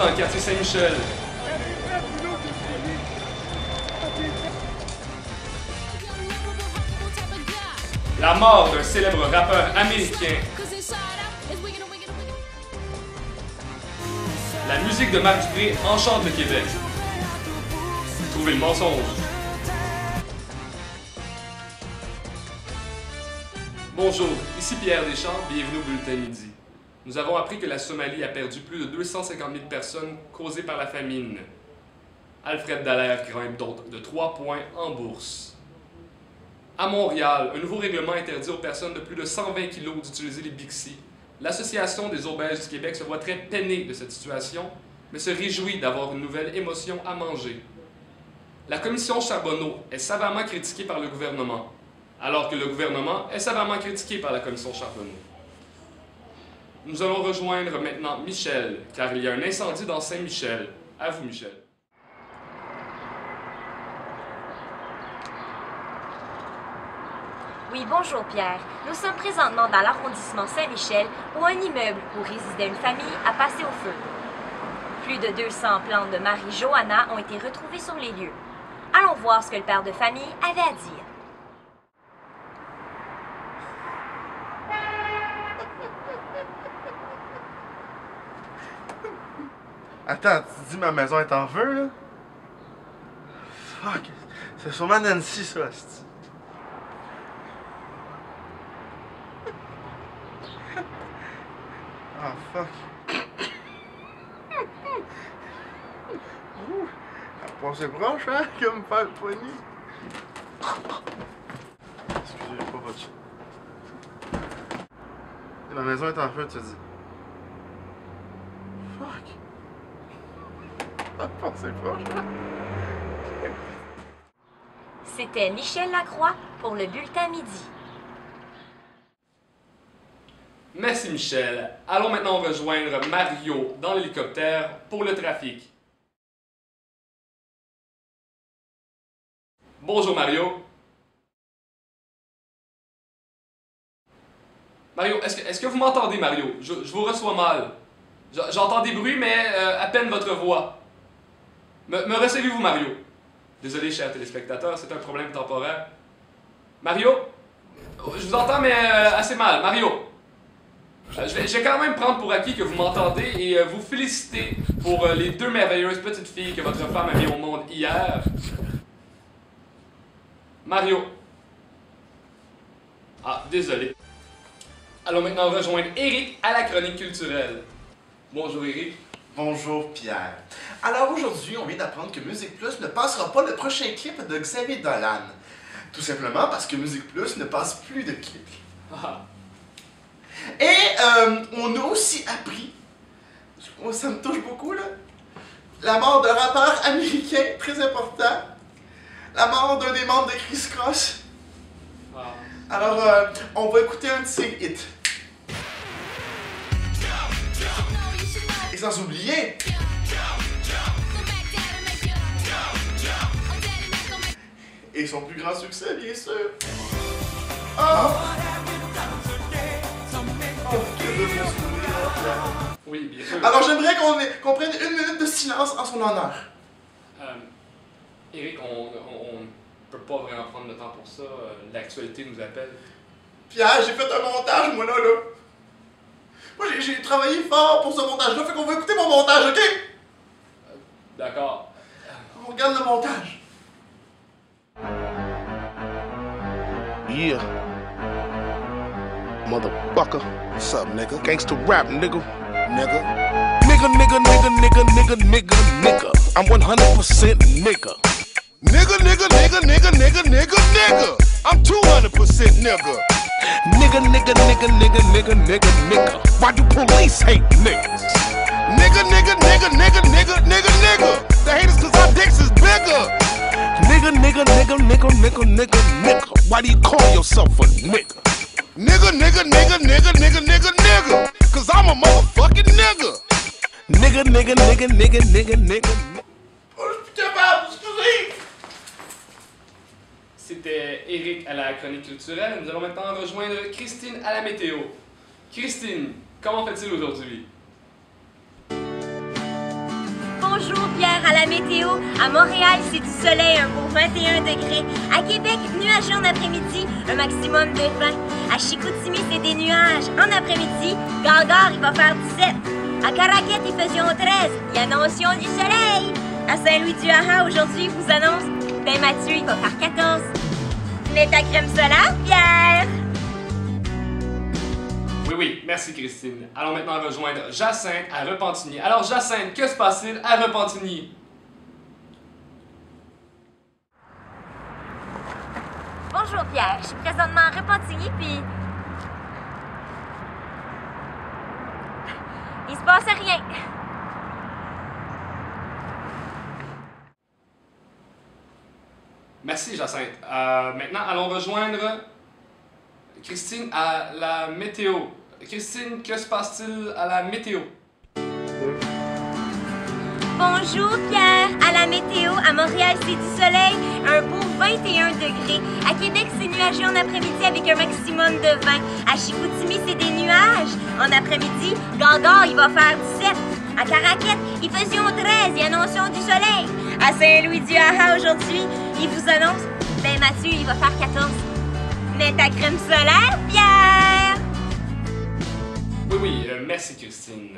dans le quartier Saint-Michel. La mort d'un célèbre rappeur américain. La musique de Marc Dupré enchante le Québec. Trouvez le mensonge. Bonjour, ici Pierre Deschamps, bienvenue au Bulletin Midi. Nous avons appris que la Somalie a perdu plus de 250 000 personnes causées par la famine. Alfred Dallaire grimpe donc de 3 points en bourse. À Montréal, un nouveau règlement interdit aux personnes de plus de 120 kg d'utiliser les Bixi. L'Association des obèses du Québec se voit très peinée de cette situation, mais se réjouit d'avoir une nouvelle émotion à manger. La commission Charbonneau est savamment critiquée par le gouvernement, alors que le gouvernement est savamment critiqué par la commission Charbonneau. Nous allons rejoindre maintenant Michel, car il y a un incendie dans Saint-Michel. À vous, Michel. Oui, bonjour Pierre. Nous sommes présentement dans l'arrondissement Saint-Michel où un immeuble où résidait une famille a passé au feu. Plus de 200 plantes de Marie-Johanna ont été retrouvées sur les lieux. Allons voir ce que le père de famille avait à dire. Attends, tu dis ma maison est en feu, là? Fuck, c'est sûrement Nancy, ça, c'ti. Ah, fuck. Ouh, elle a passé proche, hein, comme faire le poignet. Excusez, j'ai pas votre chat. La maison est en feu, tu dis. Fuck. Elle a passé proche, hein. C'était Michel Lacroix pour le Bulletin Midi. Merci Michel. Allons maintenant rejoindre Mario dans l'hélicoptère pour le trafic. Bonjour Mario. Mario, est-ce que vous m'entendez Mario? Je vous reçois mal. J'entends des bruits mais à peine votre voix. Me recevez-vous Mario? Désolé chers téléspectateurs, c'est un problème temporaire. Mario? Je vous entends mais assez mal. Mario? Je vais quand même prendre pour acquis que vous m'entendez et vous féliciter pour les 2 merveilleuses petites filles que votre femme a mis au monde hier. Mario. Ah, désolé. Allons maintenant rejoindre Eric à la chronique culturelle. Bonjour Eric. Bonjour Pierre. Alors aujourd'hui, on vient d'apprendre que Musique Plus ne passera pas le prochain clip de Xavier Dolan. Tout simplement parce que Musique Plus ne passe plus de clips. Ah. Et on a aussi appris, ça me touche beaucoup là, la mort d'un rappeur américain très important, la mort d'un des membres de Criss Cross. Ah. Alors on va écouter un de ses hits. Et sans oublier, et son plus grand succès bien sûr. Oh! Oui, bien sûr. Alors j'aimerais qu'on prenne 1 minute de silence en son honneur. Eric, on peut pas vraiment prendre le temps pour ça. L'actualité nous appelle. Pierre, j'ai fait un montage, moi là. Moi j'ai travaillé fort pour ce montage-là, fait qu'on va écouter mon montage, ok? D'accord. On regarde le montage. Yeah. Motherfucker. What's up, nigga? Gangsta rap, nigga. Nigga. Nigga, nigga, nigga, nigga, nigga, nigga, nigga. I'm 100% nigga. Nigga, nigga, nigga, nigga, nigga, nigga, nigga. I'm 200% nigga. Nigga, nigga, nigga, nigga, nigga, nigga, nigga. Why do police hate niggas? Nigga, nigga, nigga, nigga, nigga, nigga, nigga. The haters cause our dicks is bigger. Nigga, nigga, nigga, nigga, nigga, nigga, nigga. Why do you call yourself a nigga? Nigga, nigga, nigga, nigga, nigga, nigga, nigga. Cause I'm a motherfucking nigga. Nigga, nigga, nigga, nigga, nigga, nigga. Oh, je suis capable, excusez! C'était Eric à la chronique culturelle. Nous allons maintenant rejoindre Christine à la météo. Christine, comment fait-il aujourd'hui? Bonjour Pierre, à la météo. À Montréal, c'est du soleil, un beau 21 degrés. À Québec, nuageux en après-midi, un maximum de 20. À Chicoutimi, c'est des nuages. En après-midi, Gare, il va faire 17. À Caraquette, il faisait 13. Il annonce du soleil. À Saint-Louis-du-Haha, aujourd'hui, il vous annonce, ben Mathieu, il va faire 14. Mets ta crème solaire, Pierre. Oui, merci Christine. Allons maintenant rejoindre Jacinthe à Repentigny. Alors Jacinthe, que se passe-t-il à Repentigny? Bonjour Pierre, je suis présentement à Repentigny, puis... il se passe rien. Merci Jacinthe. Maintenant, allons rejoindre Christine à la météo. Christine, que se passe-t-il à la météo? Bonjour Pierre, à la météo, à Montréal c'est du soleil, un beau 21 degrés. À Québec c'est nuageux en après-midi avec un maximum de 20. À Chicoutimi c'est des nuages. En après-midi, Gare, il va faire 17. À Caraquette, il faisait 13, il annonce du soleil. À Saint-Louis-du-Haha aujourd'hui, il vous annonce, ben Mathieu, il va faire 14. Mets ta crème solaire, Pierre! Oui, merci Christine.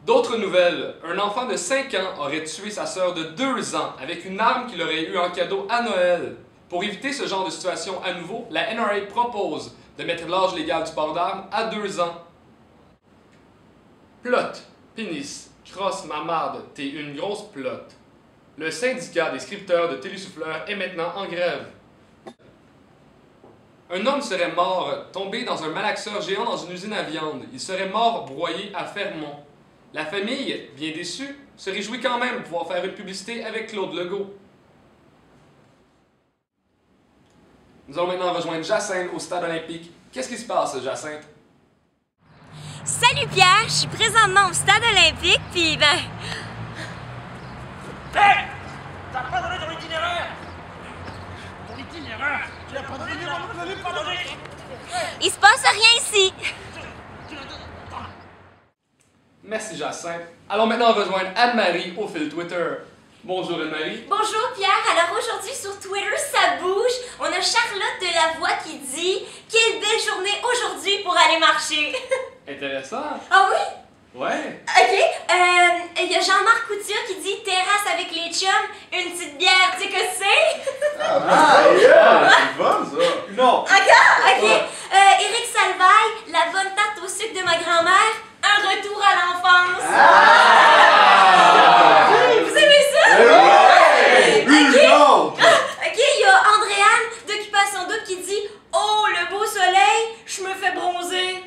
D'autres nouvelles. Un enfant de 5 ans aurait tué sa sœur de 2 ans avec une arme qu'il aurait eue en cadeau à Noël. Pour éviter ce genre de situation à nouveau, la NRA propose de mettre l'âge légal du port d'armes à 2 ans. Plot, pénis, crosse ma marde, t'es une grosse plotte. Le syndicat des scripteurs de télésouffleurs est maintenant en grève. Un homme serait mort tombé dans un malaxeur géant dans une usine à viande. Il serait mort broyé à Fermont. La famille, bien déçue, se réjouit quand même de pouvoir faire une publicité avec Claude Legault. Nous allons maintenant rejoindre Jacinthe au stade olympique. Qu'est-ce qui se passe, Jacinthe? Salut Pierre, je suis présentement au stade olympique, puis ben... Hey! T'as pas donné ton itinéraire! Ton itinéraire! Tu l'as pas donné, tu l'as pas donné! il se passe rien ici. Merci Jacinthe. Allons maintenant rejoindre Anne-Marie au fil Twitter. Bonjour Anne-Marie. Bonjour Pierre, alors aujourd'hui sur Twitter ça bouge. On a Charlotte de la Voix qui dit « Quelle belle journée aujourd'hui pour aller marcher! » Intéressant. Ah oui? Ouais. Ok, il y a Jean-Marc Couture qui dit « Terrasse avec les chums, une petite bière, tu sais que c'est? » Yeah! C'est fun, ça! Non! Ok. Éric Salvaille, la bonne tarte au sucre de ma grand-mère, un retour à l'enfance. Vous aimez ça? Ok, il y a Andréane d'Occupation Double qui dit « Oh, le beau soleil, je me fais bronzer. »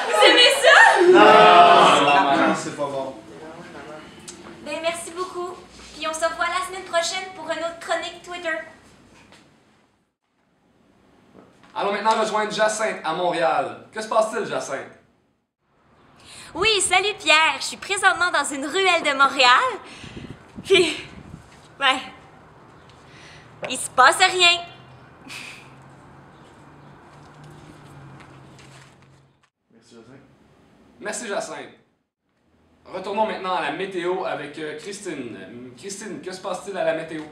Vous aimez ça? Non, c'est pas bon. Ben merci beaucoup. Puis on se revoit la semaine prochaine pour une autre chronique Twitter. Allons maintenant rejoindre Jacinthe à Montréal. Que se passe-t-il, Jacinthe? Oui, salut Pierre. Je suis présentement dans une ruelle de Montréal. Puis, ben, il se passe rien. Merci, Jacinthe. Merci Jacinthe. Retournons maintenant à la météo avec Christine. Christine, que se passe-t-il à la météo?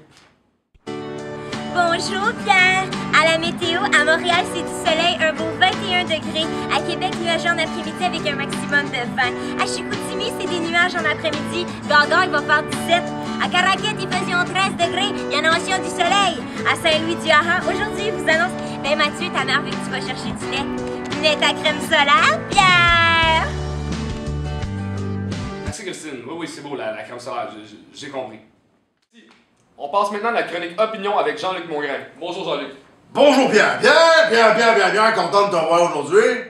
Bonjour Pierre. À la météo, à Montréal, c'est du soleil, un beau 21 degrés. À Québec, nuageux en après-midi avec un maximum de 20. À Chicoutimi, c'est des nuages en après-midi. Gare, il va faire 17. À Caraquette, il faisait 13 degrés. Il y en a aussi du soleil. À Saint-Louis-du-Haha, aujourd'hui, il vous annonce, ben Mathieu, ta mère veut que tu vas chercher du lait. Mets ta crème solaire, Pierre. Merci Christine. Oui, c'est beau la crème solaire, j'ai compris. On passe maintenant à la chronique Opinion avec Jean-Luc Mongrain. Bonjour Jean-Luc. Bonjour Pierre, bien content de te revoir aujourd'hui.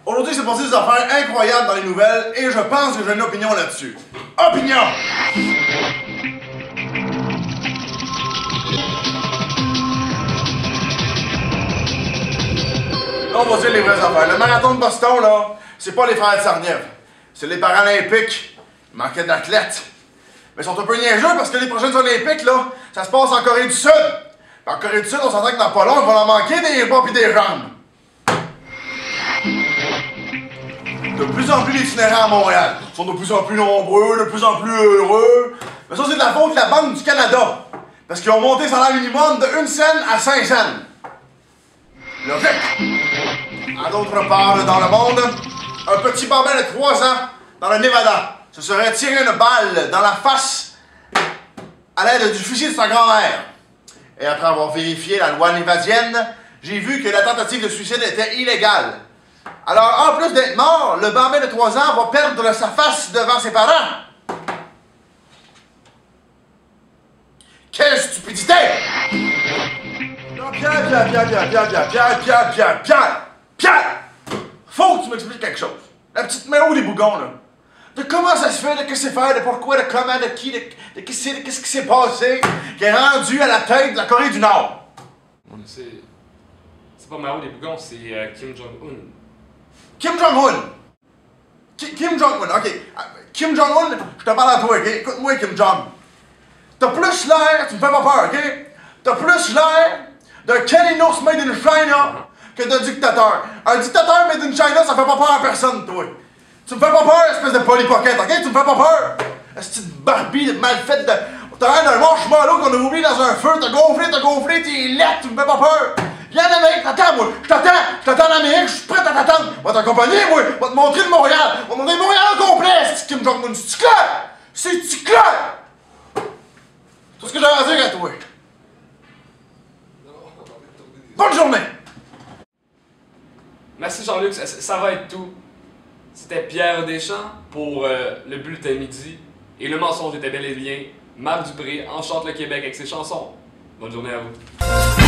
Aujourd'hui, c'est passé des affaires incroyables dans les nouvelles et je pense que j'ai une opinion là-dessus. Opinion! Là, on va dire les vraies affaires. Le marathon de Boston, là, c'est pas les frères de Sarniev. C'est les Paralympiques. Il manquait d'athlètes. Mais ils sont un peu niaiseux parce que les prochaines Olympiques, là, ça se passe en Corée du Sud. En Corée du Sud, on s'entend que dans pas long, il va en manquer des bras pis des jambes. de plus en plus d'itinérants à Montréal. Ils sont de plus en plus nombreux, de plus en plus heureux. Mais ça, c'est de la faute de la Banque du Canada. Parce qu'ils ont monté le salaire minimum de 1 cent à 5 cents. Logique. À d'autre part dans le monde, un petit bambin de 3 ans dans le Nevada se serait tiré une balle dans la face à l'aide du fusil de sa grand-mère. Et après avoir vérifié la loi névadienne, j'ai vu que la tentative de suicide était illégale. Alors, en plus d'être mort, le bambin de 3 ans va perdre sa face devant ses parents. Quelle stupidité! Non, Pierre! Faut que tu m'expliques quelque chose. La petite Méo des Bougons, là. De comment ça se fait, de qu'est-ce que c'est faire, de pourquoi, de comment, de qui, de qu'est-ce qui s'est passé, qui est rendu à la tête de la Corée du Nord. C'est pas Mao des Bougons, c'est Kim Jong-un. Kim Jong-un! Kim Jong-un, ok. Kim Jong-un, je te parle à toi, ok? Écoute-moi, Kim Jong. T'as plus l'air, tu me fais pas peur, ok? T'as plus l'air d'un Kalinos made in China que d'un dictateur. Un dictateur made in China, ça fait pas peur à personne, toi. Tu me fais pas peur, espèce de polypocket, ok? Tu me fais pas peur! Cette petite Barbie mal faite de... T'as l'air d'un marshmallow qu'on a oublié dans un feu, t'as gonflé, t'es laite, tu me fais pas peur! Viens en Amérique, t'attends, moi! Je t'attends en Amérique, je suis prêt à t'attendre! Va t'accompagner, moi! Va te montrer le Montréal! Va te montrer Montréal au complet! C'est Kim Jong-un, c'est-tu clair? C'est-tu clair? C'est tout ce que j'ai à dire à toi. Bonne journée! Merci Jean-Luc, ça va être tout. C'était Pierre Deschamps pour le Bulletin Midi. Et le mensonge était bel et bien Marc Dupré enchante le Québec avec ses chansons. Bonne journée à vous.